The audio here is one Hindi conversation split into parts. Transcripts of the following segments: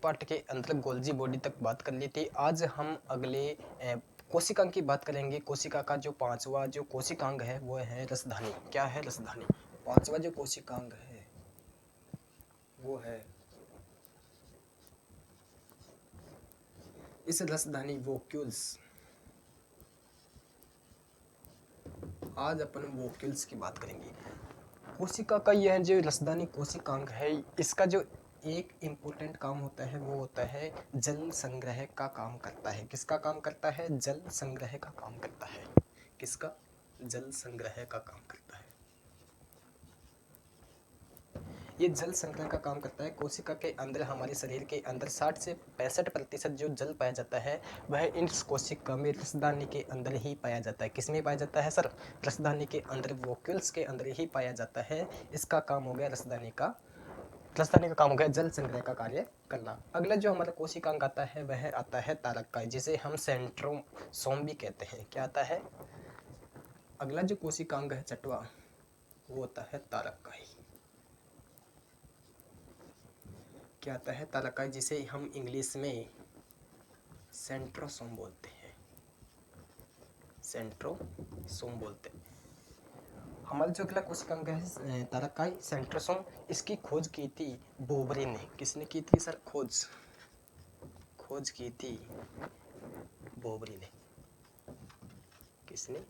पार्ट के अंदर गोल्जी बॉडी तक बात कर ली थी। आज हम अगले कोशिकांग की बात करेंगे। कोशिका का जो पांचवा जो कोशिकांग है वो है रसधानी। क्या है? रसधानी। पांचवा जो कोशिकांग है वो है इस रसधानी वोक्यूल्स। आज अपन वोक्यूल्स की बात करेंगे। कोशिका का यह जो रसधानी कोशिकांग है, इसका जो एक इम्पोर्टेंट काम होता है वो होता है जल संग्रह का काम करता है। किसका काम करता है? जल संग्रह का काम करता है। किसका? जल संग्रह का काम करता है। ये जल संग्रह का काम करता है। कोशिका के अंदर, हमारे शरीर के अंदर 60 से 65% जो जल पाया जाता है वह इन कोशिका में रसधानी के अंदर ही पाया जाता है। किसमें पाया जाता है सर? रसधानी के अंदर, वोक्यूल्स के अंदर ही पाया जाता है। इसका काम हो गया रसधानी का काम हो गया जल संग्रह का कार्य करना। अगला जो हमारा कोशिकांग आता है वह आता है तारकाई, जिसे हम सेंट्रोसोम भी कहते हैं। क्या आता है? अगला जो कोशिकांग है छठवां वो होता है तारकाई। क्या आता है? तारकाई, जिसे हम इंग्लिश में सेंट्रोसोम बोलते हैं। सेंट्रोसोम बोलते हैं। हमारा जो अगला कोशिकांग है तारकाई सेंट्रोसोम, इसकी खोज की थी बोबरे ने। किसने की थी सर? खोज की थी बोबरे ने। किसने?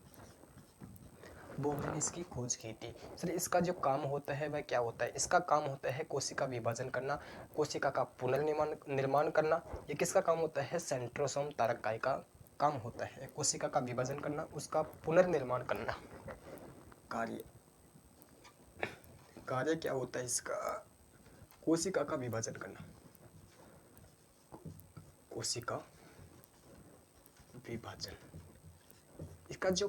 बोबरे ने इसकी खोज की थी। सर इसका जो काम होता है वह क्या होता है? इसका काम होता है कोशिका विभाजन करना, कोशिका का पुनर्निर्माण करना। ये किसका काम होता है? सेंट्रोसोम तारकाई का काम होता है कोशिका का विभाजन करना, उसका पुनर्निर्माण करना। कार्य क्या होता है इसका? कोशिका का विभाजन करना। कोशिका विभाजन, इसका जो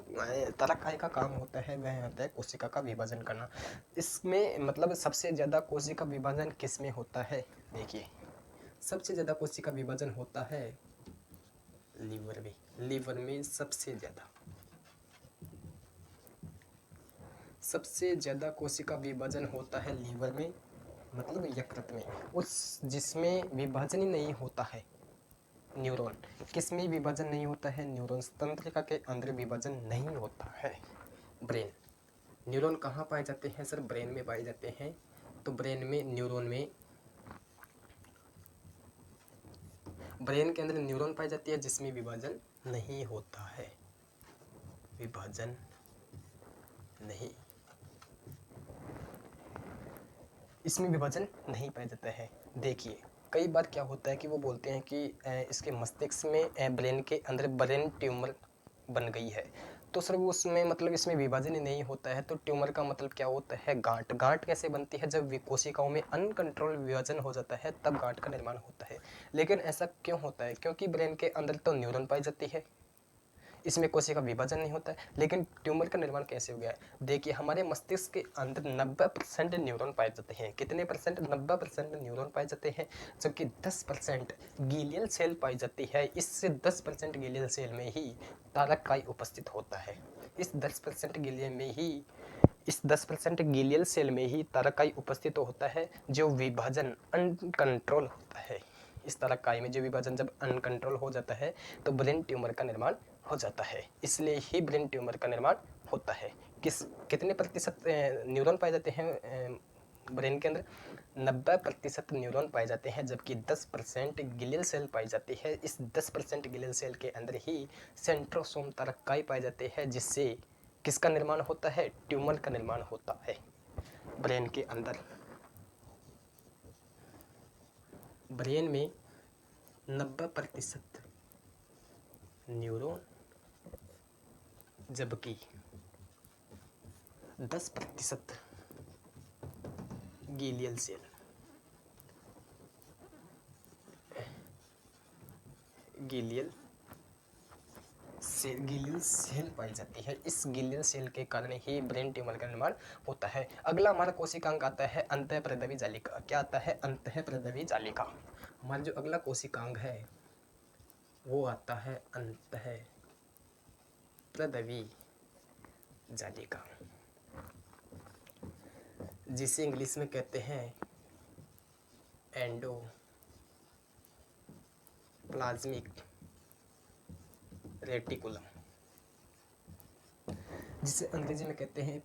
तारकाई का काम होता है वह होता है कोशिका का विभाजन करना। इसमें मतलब सबसे ज़्यादा कोशिका विभाजन किस में होता है? देखिए, सबसे ज़्यादा कोशिका विभाजन होता है लीवर में। लीवर में सबसे ज़्यादा कोशिका विभाजन होता है लीवर में, मतलब यकृत में। उस जिसमें विभाजन ही नहीं होता है न्यूरॉन। किसमें विभाजन नहीं होता है? न्यूरॉन तंत्रिका के अंदर विभाजन नहीं होता है। ब्रेन। न्यूरॉन कहाँ पाए जाते हैं सर? ब्रेन में पाए जाते हैं। तो ब्रेन में, न्यूरॉन में, ब्रेन के अंदर न्यूरॉन पाई जाती है जिसमें विभाजन नहीं होता है। विभाजन नहीं, इसमें विभाजन नहीं पाया जाता है। देखिए, कई बार क्या होता है कि वो बोलते हैं कि इसके मस्तिष्क में, ब्रेन के अंदर ब्रेन ट्यूमर बन गई है। तो सर वो उसमें मतलब इसमें विभाजन ही नहीं होता है। तो ट्यूमर का मतलब क्या होता है? गांठ। गांठ कैसे बनती है? जब कोशिकाओं में अनकंट्रोल विभाजन हो जाता है तब गांठ का निर्माण होता है। लेकिन ऐसा क्यों होता है? क्योंकि ब्रेन के अंदर तो न्यूरॉन पाई जाती है, इसमें कोशिका विभाजन नहीं होता है। लेकिन ट्यूमर का निर्माण कैसे हो गया है? देखिए, हमारे मस्तिष्क के अंदर 90% न्यूरॉन पाए जाते हैं। कितने परसेंट? 90% न्यूरॉन पाए जाते हैं, जबकि 10% गीलियल सेल पाई जाती है। इससे 10% गीलियल सेल में ही तारकाई उपस्थित होता है। इस 10% गीलियल सेल में ही तारकाई उपस्थित होता है, जो विभाजन अनकंट्रोल होता है। इस तारकाई में जो विभाजन जब अनकंट्रोल हो जाता है तो ब्रेन ट्यूमर का निर्माण हो जाता है। इसलिए ही ब्रेन ट्यूमर का निर्माण होता है। कितने प्रतिशत न्यूरॉन पाए जाते हैं ब्रेन के अंदर? 90% न्यूरॉन पाए जाते हैं, जबकि 10% गिलियल सेल पाई जाती है। इस 10% गिलियल सेल के अंदर ही सेंट्रोसोम तारकाई पाए जाते हैं, जिससे किसका निर्माण होता है? ट्यूमर का निर्माण होता है ब्रेन के अंदर। ब्रेन में 90% न्यूरॉन, जबकि 10% गीलियल सेल। गीलियल सेल पाई जाती है। इस गीलियल सेल के कारण ही ब्रेन ट्यूमर का निर्माण होता है। अगला हमारा कोशिकांग आता है अंतःप्रदवी जालिका। क्या आता है? अंतःप्रदवी जालिका। हमारा जो अगला कोशिकांग है वो आता है अंतःप्रदवी जालिका, जिसे इंग्लिश में कहते हैं एंडोप्लाज्मिक रेटिकुलम, जिसे अंग्रेजी में कहते हैं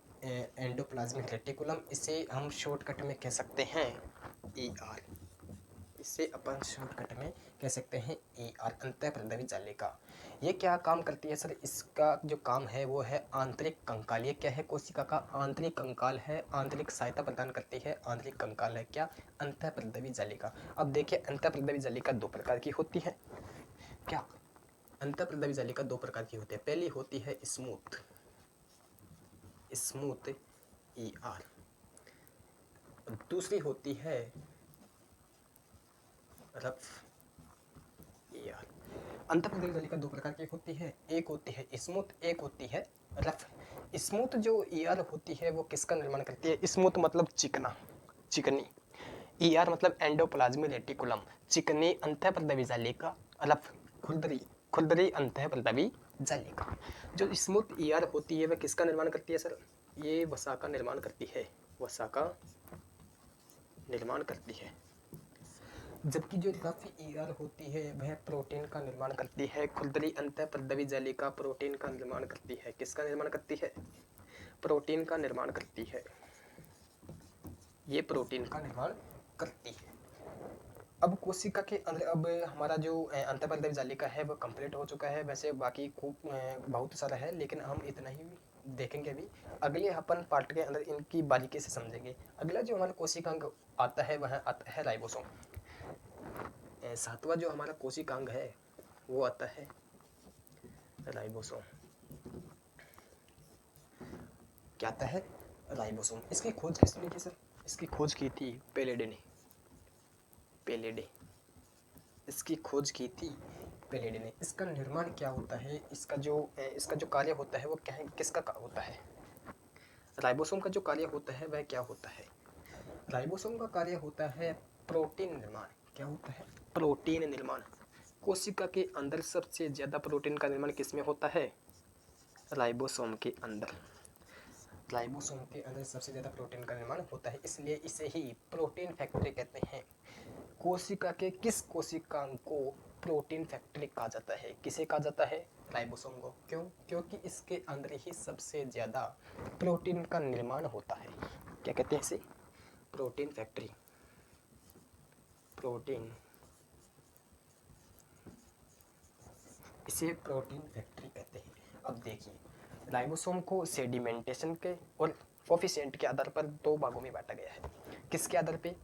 एंडोप्लाज्मिक रेटिकुलम। इसे हम शॉर्टकट में कह सकते हैं ER। इसे अपन शॉर्टकट में कह सकते हैं ER, अंतःपरिधीय जालिका। ये क्या काम करती है सर? इसका जो काम है वो है आंतरिक कंकाल। ये क्या है? कोशिका का आंतरिक कंकाल है, आंतरिक सहायता प्रदान करती है। आंतरिक कंकाल है क्या? अंतःपरिधीय जालिका। अब देखिए, अंतःपरिधीय जालिका दो प्रकार की होती है। क्या? अंतःपरिधीय जालिका दो प्रकार की होती है। पहली होती है स्मूथ ER, दूसरी होती है रफ ER। अंतःपरिधीय जालिका दो प्रकार की होती है, एक होती है स्मूथ, एक होती है रफ। स्मूथ जो ER होती है वो किसका निर्माण करती है? स्मूथ मतलब चिकना, चिकनी। ER मतलब एंडोप्लाज्मिक रेटिकुलम, चिकनी अंतःपरिधीय जालिका। रफ, खुरदरी, खुरदरी अंतःपरिधीय जालिका। जो स्मूथ ER होती है वह किसका निर्माण करती है सर? ये वसा का निर्माण करती है, वसा का निर्माण करती है। जबकि जो रफ ER होती है वह प्रोटीन का निर्माण करती है। खुरदरी अंतःपरिधीय जालिका प्रोटीन का निर्माण करती है। किसका निर्माण करती है? प्रोटीन का निर्माण करती है। ये प्रोटीन का निर्माण करती है। अब कोशिका के अंदर अब हमारा जो अंतःपरिधीय जालिका है वो कंप्लीट हो चुका है। वैसे बाकी खूब बहुत सारा है, लेकिन हम इतना ही देखेंगे अभी। अगले अपन पार्ट के अंदर इनकी बारीकी से समझेंगे। अगला जो हमारा कोशिकांग आता है वह आता है राइबोसोम। सातवां जो हमारा कोशिकांग है वो आता है राइबोसोम। क्या आता है? राइबोसोम। इसकी खोज किसने की सर? इसकी खोज की थी पेलेडे ने। पेलेडे, इसकी खोज की थी पेलेडे ने। इसका निर्माण क्या होता है? इसका जो कार्य होता है वो क्या है? किसका होता है? राइबोसोम का जो कार्य होता है वह क्या होता है? राइबोसोम का कार्य होता है प्रोटीन निर्माण। क्या होता है? प्रोटीन निर्माण। कोशिका के अंदर सबसे ज्यादा प्रोटीन का निर्माण किसमें होता है? राइबोसोम के अंदर। राइबोसोम के अंदर सबसे ज्यादा प्रोटीन का निर्माण होता है, इसलिए इसे ही प्रोटीन फैक्ट्री कहते हैं। कोशिका के किस कोशिकांग को प्रोटीन फैक्ट्री कहा जाता है? किसे कहा जाता है? राइबोसोम को। क्यों? क्योंकि इसके अंदर ही सबसे ज्यादा प्रोटीन का निर्माण होता है। क्या कहते हैं इसे? Protein factory. प्रोटीन, इसे प्रोटीन फैक्ट्री कहते हैं। अब देखिए, राइबोसोम को सेडिमेंटेशन के और कोफिशिएंट के आधार पर दो भागों में बांटा गया है। किसके आधार पे?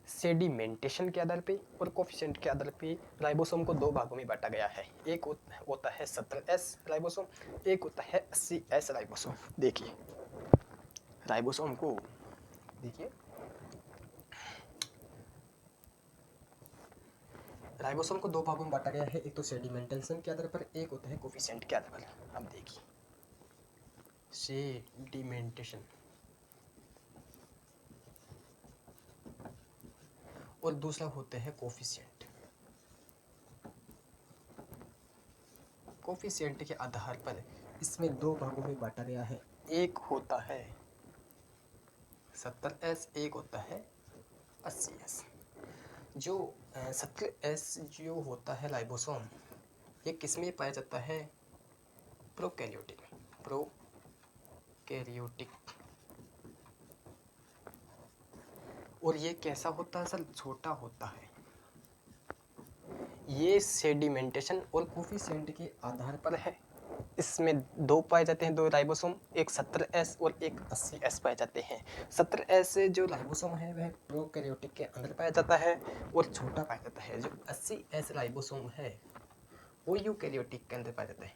सेडिमेंटेशन के आधार पे और कोफिशिएंट के आधार पे राइबोसोम को दो भागों में बांटा गया है। एक होता है 70S राइबोसोम, एक होता है 80S राइबोसोम। देखिए राइबोसोम को, देखिए राइबोसोम को दो भागों में बांटा गया है, एक तो सेडिमेंटेशन के आधार पर, एक होता है कोफिशिएंट के आधार पर। अब देखिए, सेडिमेंटेशन और दूसरा होते हैं कोफिशिएंट। कोफिशिएंट के आधार पर इसमें दो भागों में बांटा गया है। एक होता है 70S, एक होता है 80S। जो 70S जो होता है राइबोसोम, ये किसमें पाया जाता है? प्रोकैरियोटिक। प्रोकैरियोटिक। और ये कैसा होता है सर? छोटा होता है। ये सेडिमेंटेशन और कोफिशिएंट के आधार पर है। इसमें दो पाए जाते हैं, दो राइबोसोम, एक 70S और एक 80S पाए जाते हैं। 70S जो राइबोसोम है वह प्रोकैरियोटिक के अंदर पाया जाता है और छोटा पाया जाता है। जो 80S राइबोसोम है वो यूकैरियोटिक के अंदर पाया जाता है।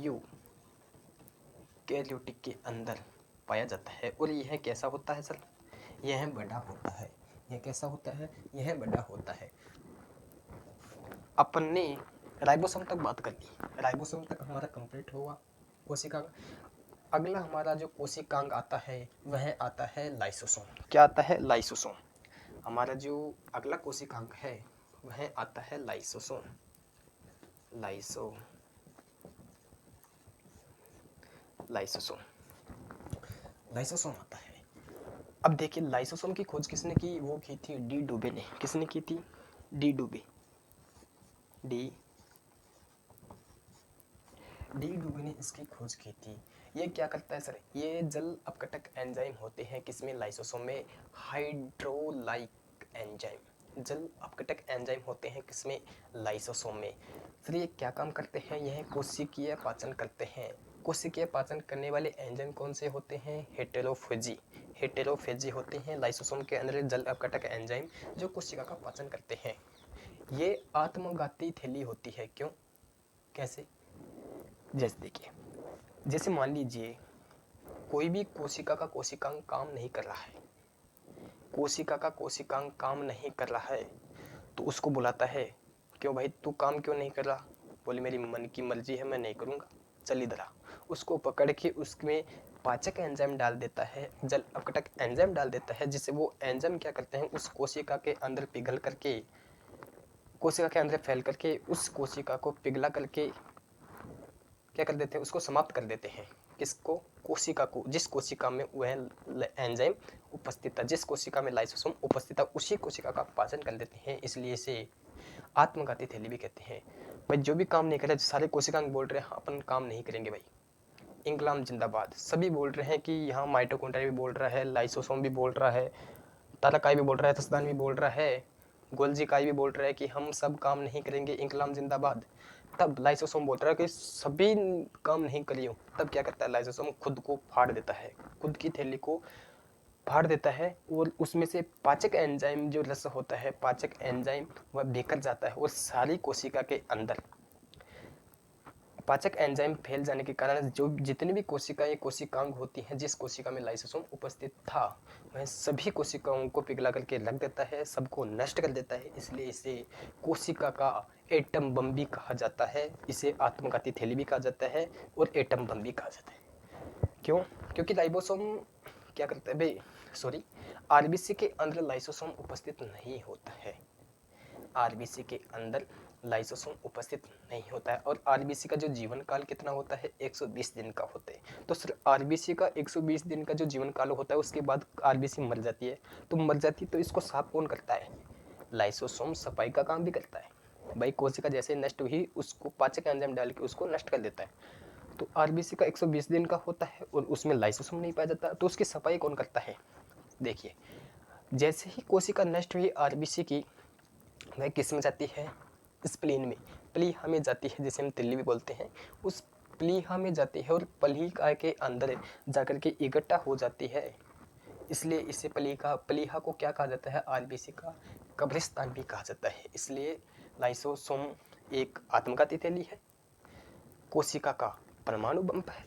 यूकैरियोटिक के अंदर पाया जाता है। और यह कैसा होता है सर? यह बड़ा होता है। यह कैसा होता है? यह बड़ा होता है। अपन ने राइबोसोम तक बात कर ली, राइबोसोम तक हमारा कंप्लीट हुआ कोशिकांग। अगला हमारा जो कोशिकांग आता है वह आता है लाइसोसोम। क्या आता है? लाइसोसोम। हमारा जो अगला कोशिकांग है वह आता है लाइसोसोम। लाइसोसोम आता है। अब देखिए, लाइसोसोम की खोज किसने की? वो की थी डी डुबे ने। किसने की थी? डी डुबे। डी डुबे ने इसकी खोज की थी। ये क्या करता है सर? ये जल अपघटक एंजाइम होते हैं किसमें? लाइसोसोम में। हाइड्रोलाइक एंजाइम, जल अपघटक एंजाइम होते हैं किसमें? लाइसोसोम में। सर ये क्या काम करते हैं? यह कोशिकीय पाचन करते हैं। कोशिकीय पाचन करने वाले एंजाइम कौन से होते हैं? हेटेरोफेजी होते हैं लाइसोसोम के अंदर जल अपघटक एंजाइम जो कोशिका का पाचन करते हैं। ये आत्मघाती थैली होती है। क्यों? कैसे? जैसे देखिए, जैसे मान लीजिए कोई भी कोशिका का कोशिकांग काम नहीं कर रहा है, कोशिका का कोशिकांग काम नहीं कर रहा है तो उसको बुलाता है, क्यों भाई तू काम क्यों नहीं कर रहा? बोले मेरी मन की मर्जी है, मैं नहीं करूँगा, चल इधर आ। उसको पकड़ के उसमें पाचक एंजाइम डाल देता है, जल अपघटक एंजाइम डाल देता है, जिससे वो एंजाइम क्या करते हैं? उस कोशिका के अंदर पिघल करके, कोशिका के अंदर फैल करके उस कोशिका को पिघला करके क्या कर देते हैं? उसको समाप्त कर देते हैं। किसको? कोशिका को। जिस कोशिका में वह एंजाइम उपस्थित था, जिस कोशिका में लाइसोसोम उपस्थित था, उसी कोशिका का पाचन कर देते हैं। इसलिए इसे आत्मघाती थैली भी कहते हैं। भाई जो भी काम नहीं कर रहे, सारे कोशिकांग बोल रहे हैं अपन काम नहीं करेंगे भाई, इंकलाब जिंदाबाद, सभी बोल रहे हैं कि यहाँ माइटोकॉन्ड्रिया भी बोल रहा है, लाइसोसोम भी बोल रहा है, तारकाई भी बोल रहा है, तसदान भी बोल रहा है, गोल्जी काई भी बोल रहा है कि हम सब काम नहीं करेंगे, इंकलाब जिंदाबाद। तब लाइसोसोम बोल रहा है कि सभी काम नहीं करियो। तब क्या करता है? लाइसोसोम खुद को फाड़ देता है, खुद की थैली को फाड़ देता है और उसमें से पाचक एंजाइम जो रस होता है, पाचक एंजाइम वह बेकर जाता है और सारी कोशिका के अंदर पाचक एंजाइम फैल जाने के कारण जो जितनी भी कोशिकाएं कोशिकांग होती हैं, जिस कोशिका में लाइसोसोम उपस्थित था वह सभी कोशिकाओं को पिघला करके रख देता है, सबको नष्ट कर देता है। इसलिए इसे कोशिका का एटम बम भी कहा जाता है, इसे आत्मघाती थैली भी कहा जाता है और एटम बम भी कहा जाता है। क्यों? क्योंकि लाइसोसोम क्या करता है भाई, सॉरी, आरबीसी के अंदर लाइसोसोम उपस्थित नहीं होता है, आरबीसी के अंदर लाइसोसोम उपस्थित नहीं होता है। और आरबीसी का जो जीवन काल कितना होता है? 120 दिन का होता है। तो सर आरबीसी का 120 दिन का जो जीवन काल होता है उसके बाद आरबीसी मर जाती है। तो मर जाती है तो इसको साफ कौन करता है? लाइसोसोम सफाई का काम भी करता है भाई। कोशिका जैसे नष्ट हुई उसको पाचक एंजाइम डाल के उसको नष्ट कर देता है। तो आरबीसी का 120 दिन का होता है और उसमें लाइसोसोम नहीं पाया जाता, तो उसकी सफाई कौन करता है? देखिए, जैसे ही कोशिका नष्ट हुई आरबीसी की, वह किस में जाती है? स्प्लीन में, प्लीहा में जाती है, जिसे हम तिल्ली भी बोलते हैं। उस प्लीहा में जाती है और प्लीहा के अंदर जाकर के इकट्ठा हो जाती है। इसलिए इसे प्लीहा को क्या कहा जाता है? आरबीसी का कब्रिस्तान भी कहा जाता है। इसलिए लाइसोसोम एक आत्मघाती थैली है, कोशिका का परमाणु बम है